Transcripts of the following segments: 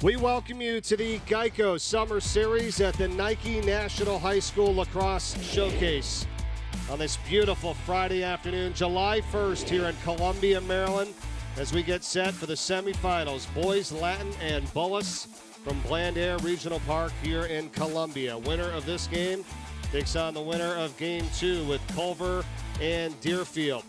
We welcome you to the Geico Summer Series at the Nike National High School Lacrosse Showcase on this beautiful Friday afternoon, July 1st here in Columbia, Maryland, as we get set for the semifinals. Boys Latin and Bullis from Bland Air Regional Park here in Columbia. Winner of this game takes on the winner of Game 2 with Culver and Deerfield.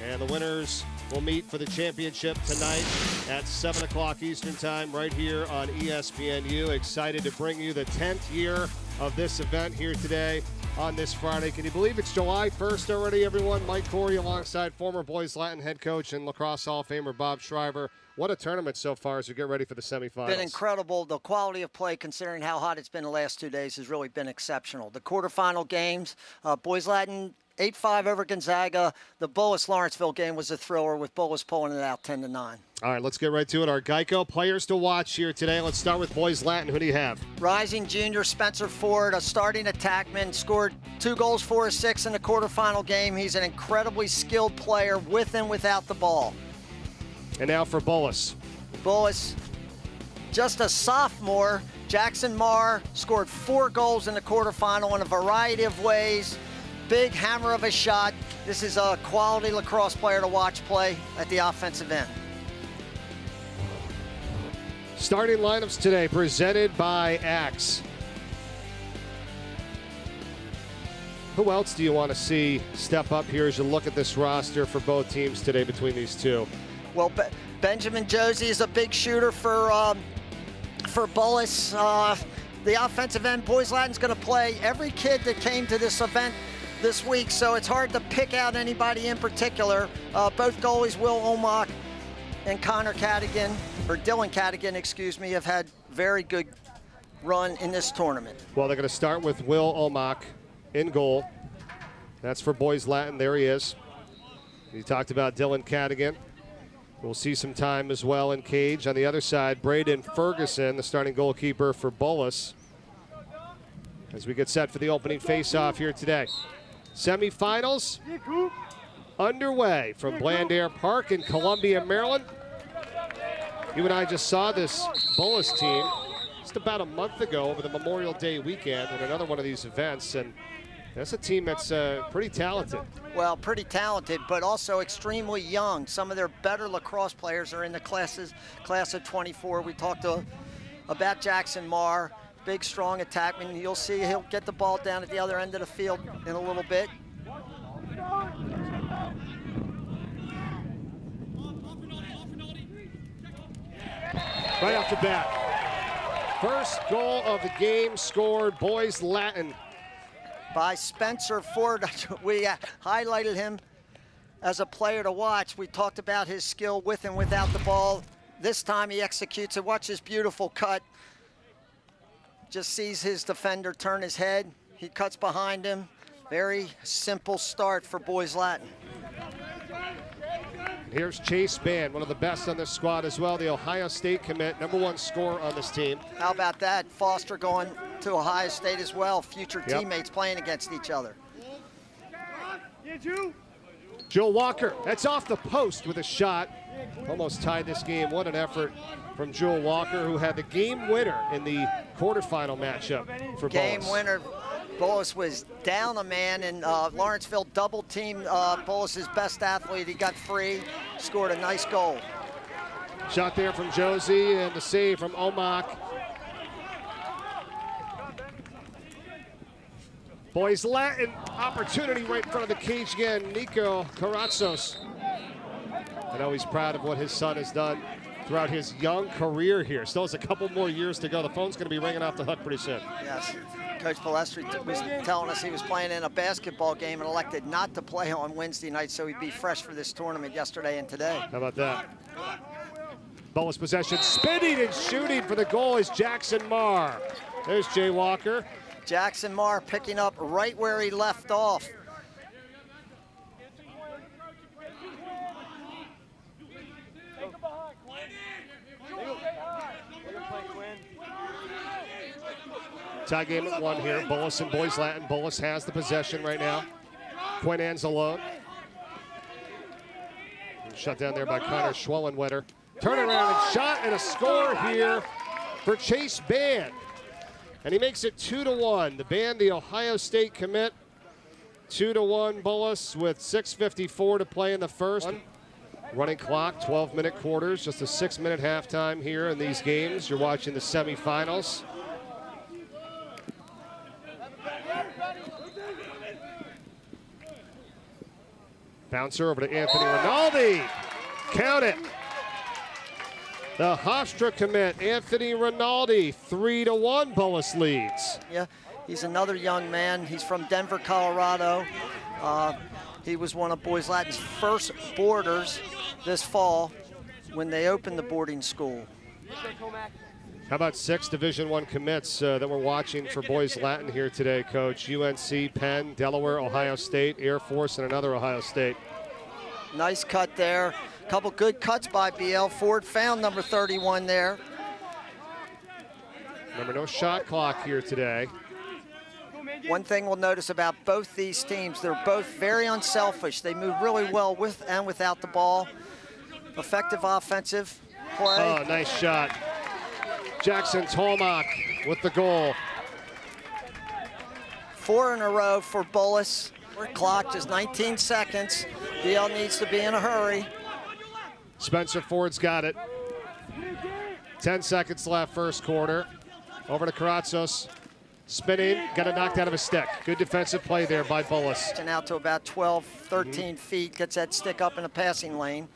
And the winners will meet for the championship tonight at 7 o'clock Eastern Time right here on ESPNU. Excited to bring you the 10th year of this event here today on this Friday. Can you believe it's July 1st already, everyone? Mike Corey alongside former Boys Latin head coach and Lacrosse Hall of Famer Bob Schreiber. What a tournament so far as we get ready for the semifinals. Been incredible. The quality of play, considering how hot it's been the last 2 days, has really been exceptional. The quarterfinal games, Boys Latin 8-5 over Gonzaga. The Bullis-Lawrenceville game was a thriller with Bullis pulling it out 10-9. All right, let's get right to it. Our Geico players to watch here today. Let's start with Boys Latin. Who do you have? Rising junior Spencer Ford, a starting attackman, scored 2 goals, 4 assists in the quarterfinal game. He's an incredibly skilled player with and without the ball. And now for Bullis. Bullis, just a sophomore. Jackson Marr scored 4 goals in the quarterfinal in a variety of ways. Big hammer of a shot. This is a quality lacrosse player to watch play at the offensive end. Starting lineups today presented by Axe. Who else do you want to see step up here as you look at this roster for both teams today between these two? Well, Benjamin Josie is a big shooter for Bullis. The offensive end, Boys Latin's going to play every kid that came to this event this week, so it's hard to pick out anybody in particular. Both goalies, Will Omock and Connor Cadigan, or Dylan Cadigan, excuse me, have had very good run in this tournament. Well, they're going to start with Will Omock in goal. That's for Boys Latin. There he is. You talked about Dylan Cadigan. We'll see some time as well in cage. On the other side, Braden Ferguson, the starting goalkeeper for Bullis, as we get set for the opening face-off here today. Semifinals underway from Bland Air Park in Columbia, Maryland. You and I just saw this Bullis team just about a month ago over the Memorial Day weekend at another one of these events, and that's a team that's pretty talented. Well, pretty talented, but also extremely young. Some of their better lacrosse players are in the class of 24. We talked about Jackson Marr. Big, strong attackman. You'll see he'll get the ball down at the other end of the field in a little bit. Right off the bat. First goal of the game scored Boys Latin by Spencer Ford. We highlighted him as a player to watch. We talked about his skill with and without the ball. This time he executes it. Watch his beautiful cut. Just sees his defender turn his head. He cuts behind him. Very simple start for Boys Latin. Here's Chase Band, one of the best on this squad as well. The Ohio State commit, #1 scorer on this team. How about that? Foster going to Ohio State as well. Future teammates playing against each other. Joe Walker, that's off the post with a shot. Almost tied this game. What an effort from Joel Walker, who had the game winner in the quarterfinal matchup for Bullis. Game winner. Bullis was down a man, and Lawrenceville double-teamed Bullis' best athlete. He got free, scored a nice goal. Shot there from Josie, and the save from Omock. Boys Latin, opportunity right in front of the cage again. Nico Carrazos. I know he's proud of what his son has done throughout his young career here. Still has a couple more years to go. The phone's going to be ringing off the hook pretty soon. Yes. Coach Palestri was telling us he was playing in a basketball game and elected not to play on Wednesday night, so he'd be fresh for this tournament yesterday and today. How about that? Bullis possession, spinning and shooting for the goal is Jackson Marr. There's Jay Walker. Jackson Marr picking up right where he left off. Tie game at 1 here. Bullis and Boys Latin. Bullis has the possession right now. Quinn Anzalone. Shut down there by Connor Schwellenwetter. Turn around and shot and a score here for Chase Band. And he makes it 2-1. The Band, the Ohio State commit, 2-1 Bullis with 6:54 to play in the first. Running clock, 12-minute quarters, just a 6-minute halftime here in these games. You're watching the semifinals. Bouncer over to Anthony Rinaldi. Count it. The Hofstra commit, Anthony Rinaldi, 3-1 Bullis leads. Yeah, he's another young man. He's from Denver, Colorado. He was one of Boys Latin's first boarders this fall when they opened the boarding school. How about 6 Division I commits that we're watching for Boys Latin here today, Coach? UNC, Penn, Delaware, Ohio State, Air Force, and another Ohio State. Nice cut there. A couple good cuts by BL. Ford found number 31 there. Remember, no shot clock here today. One thing we'll notice about both these teams, they're both very unselfish. They move really well with and without the ball. Effective offensive play. Oh, nice shot. Jackson Tolmach with the goal. 4 in a row for Bullis. Clock just 19 seconds. BL needs to be in a hurry. Spencer Ford's got it. 10 seconds left, first quarter. Over to Karatzos. Spinning, got it knocked out of his stick. Good defensive play there by Bullis. And out to about 12, 13 feet, gets that stick up in the passing lane.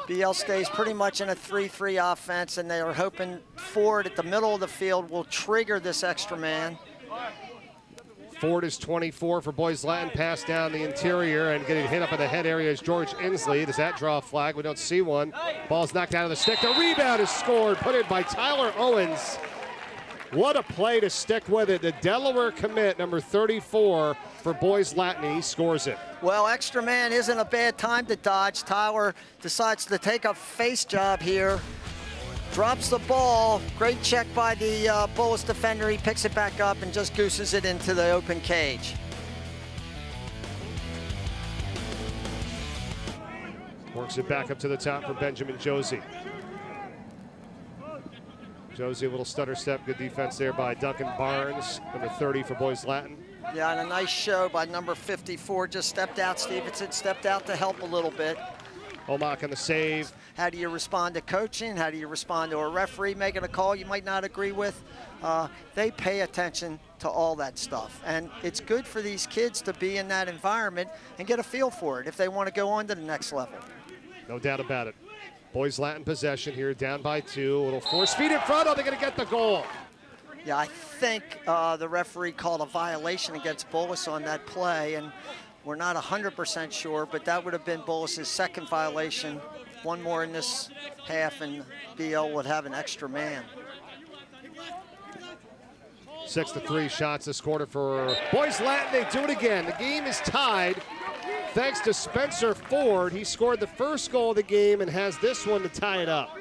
BL stays pretty much in a 3-3 offense, and they are hoping Ford at the middle of the field will trigger this extra man. Ford is 24 for Boys Latin, pass down the interior, and getting hit up in the head area is George Inslee. Does that draw a flag? We don't see one. Ball's knocked out of the stick. The rebound is scored, put in by Tyler Owens. What a play to stick with it. The Delaware commit, number 34 for Boys Latin. He scores it. Well, extra man isn't a bad time to dodge. Tyler decides to take a face job here. Drops the ball. Great check by the Bullis defender. He picks it back up and just gooses it into the open cage. Works it back up to the top for Benjamin Josie. Josie, a little stutter step. Good defense there by Duncan Barnes, number 30 for Boys Latin. Yeah, and a nice show by number 54. Just stepped out. Stevenson stepped out to help a little bit. Olmach on the save. How do you respond to coaching? How do you respond to a referee making a call you might not agree with? They pay attention to all that stuff. And it's good for these kids to be in that environment and get a feel for it if they want to go on to the next level. No doubt about it. Boys Latin possession here, down by 2. A little force feed in front. Oh, they're going to get the goal. Yeah, I think the referee called a violation against Bullis on that play, and we're not 100% sure, but that would have been Bullis' second violation. One more in this half, and BL would have an extra man. 6-3 shots this quarter for Boys Latin. They do it again. The game is tied thanks to Spencer Ford. He scored the first goal of the game and has this one to tie it up.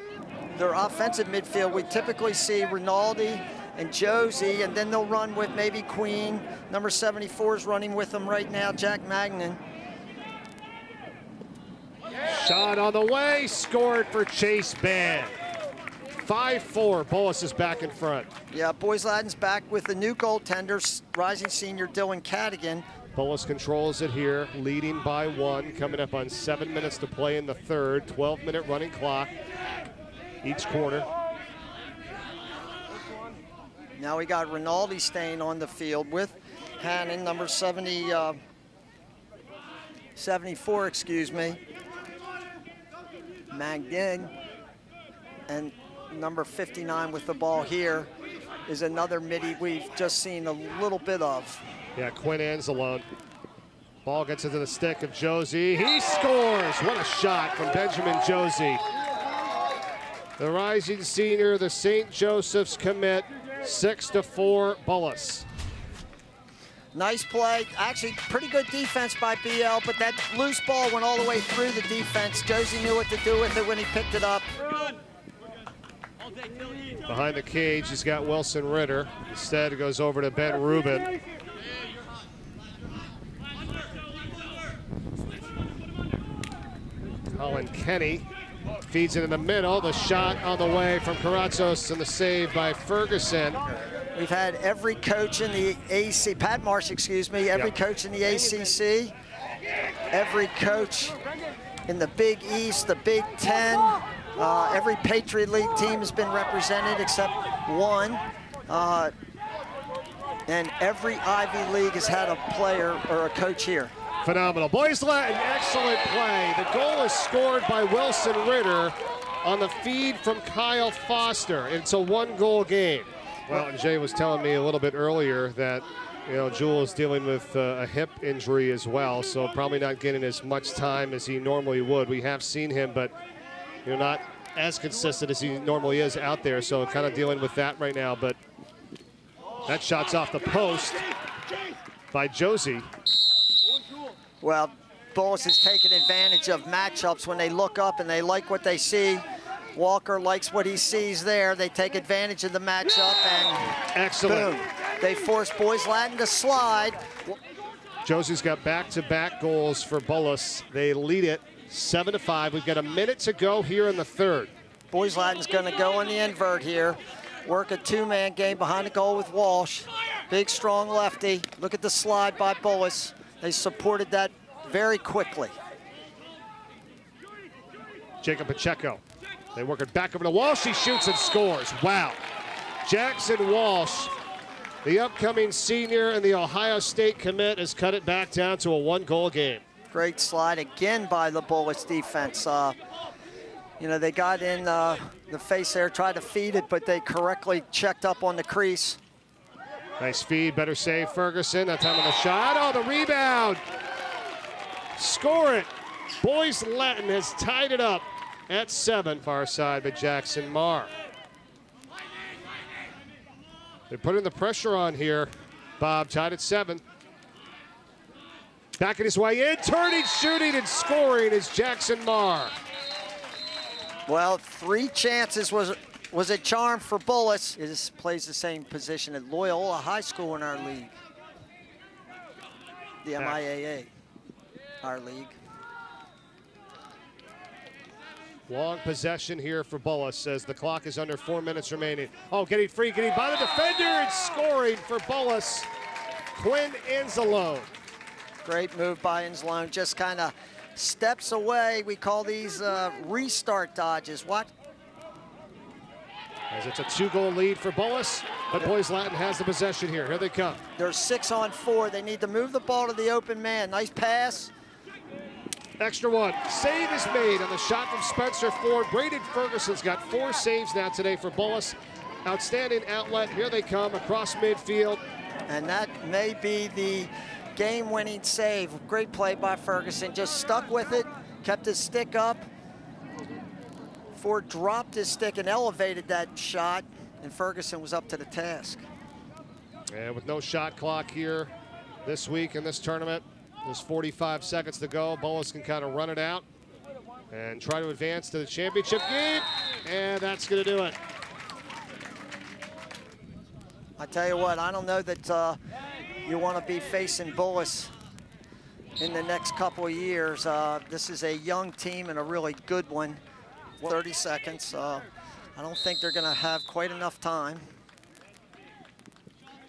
Their offensive midfield, we typically see Rinaldi and Josie, and then they'll run with maybe Queen. Number 74 is running with them right now, Jack Magnan. Shot on the way, scored for Chase Band. 5-4, Bullis is back in front. Yeah, Boys Latin's back with the new goaltender, rising senior Dylan Cadigan. Bullis controls it here, leading by 1, coming up on 7 minutes to play in the third. 12-minute running clock each quarter. Now we got Rinaldi staying on the field with Hannon, number 74, excuse me. Magnin, and number 59 with the ball here is another midi we've just seen a little bit of. Yeah, Quinn Anzalone. Ball gets into the stick of Josie. He scores! What a shot from Benjamin Josie. The rising senior, the St. Joseph's commit, 6-4 Bullis. Nice play. Actually, pretty good defense by BL, but that loose ball went all the way through the defense. Josie knew what to do with it when he picked it up. Behind the cage, he's got Wilson Ritter. Instead, it goes over to Ben Rubin. Colin Kenny Feeds it in the middle. The shot on the way from Karatzos and the save by Ferguson. We've had every coach in the AC, Pat Marsh, excuse me, every coach in the ACC, every coach in the Big East, the Big Ten, every Patriot League team has been represented except one. And every Ivy League has had a player or a coach here. Phenomenal. Boys Latin, excellent play. The goal is scored by Wilson Ritter on the feed from Kyle Foster. It's a one-goal game. Well, and Jay was telling me a little bit earlier that, Jewel is dealing with a hip injury as well, so probably not getting as much time as he normally would. We have seen him, but not as consistent as he normally is out there, so kind of dealing with that right now. But that shot's off the post by Josie. Well, Bullis is taking advantage of matchups when they look up and they like what they see. Walker likes what he sees there. They take advantage of the matchup and excellent. Boom. They force Boys Latin to slide. Josie's got back-to-back goals for Bullis. They lead it 7-5. We've got a minute to go here in the third. Boys Latin's going to go on the invert here. Work a two-man game behind the goal with Walsh. Big, strong lefty. Look at the slide by Bullis. They supported that very quickly. Jacob Pacheco. They work it back over to Walsh. He shoots and scores. Wow. Jackson Walsh, the upcoming senior and the Ohio State commit, has cut it back down to a one-goal game. Great slide again by the Bullis defense. They got in the face there, tried to feed it, but they correctly checked up on the crease. Nice feed, better save Ferguson. That time on the shot. Oh, the rebound. Score it. Boys Latin has tied it up at 7, far side by Jackson Marr. They're putting the pressure on here. Bob tied at 7. Backing his way in, turning, shooting, and scoring is Jackson Marr. Well, 3 chances was a charm for Bullis. It plays the same position at Loyola High School in our league. The MIAA, our league. Long possession here for Bullis as the clock is under 4 minutes remaining. Oh, getting free, getting by the defender and scoring for Bullis. Quinn Inzalone. Great move by Inzalone, just kind of steps away. We call these restart dodges. What? As it's a 2-goal lead for Bullis, but Boys Latin has the possession here. Here they come. They're 6 on 4. They need to move the ball to the open man. Nice pass. Extra one. Save is made on the shot from Spencer Ford. Braden Ferguson's got 4 saves now today for Bullis. Outstanding outlet. Here they come across midfield. And that may be the game-winning save. Great play by Ferguson. Just stuck with it, kept his stick up. Ford dropped his stick and elevated that shot, and Ferguson was up to the task. And with no shot clock here this week in this tournament, there's 45 seconds to go. Bullis can kind of run it out and try to advance to the championship game, and that's going to do it. I tell you what, I don't know that you want to be facing Bullis in the next couple of years. This is a young team and a really good one. 30 seconds. I don't think they're going to have quite enough time.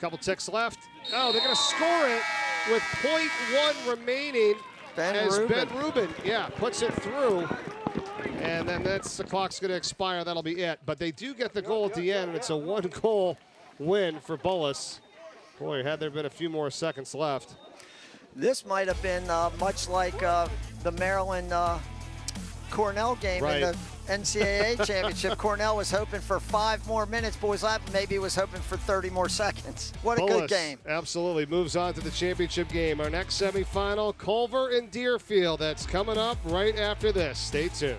Couple ticks left. Oh, they're going to score it with .1 remaining. Ben Rubin, puts it through. And then the clock's going to expire. That'll be it. But they do get the goal at the end, and it's a 1-goal win for Bullis. Boy, had there been a few more seconds left. This might have been much like the Maryland Cornell game in the NCAA championship. Cornell was hoping for 5 more minutes. Boys Latin maybe was hoping for 30 more seconds. What a good game. Absolutely moves on to the championship game. Our next semifinal, Culver and Deerfield. That's coming up right after this. Stay tuned.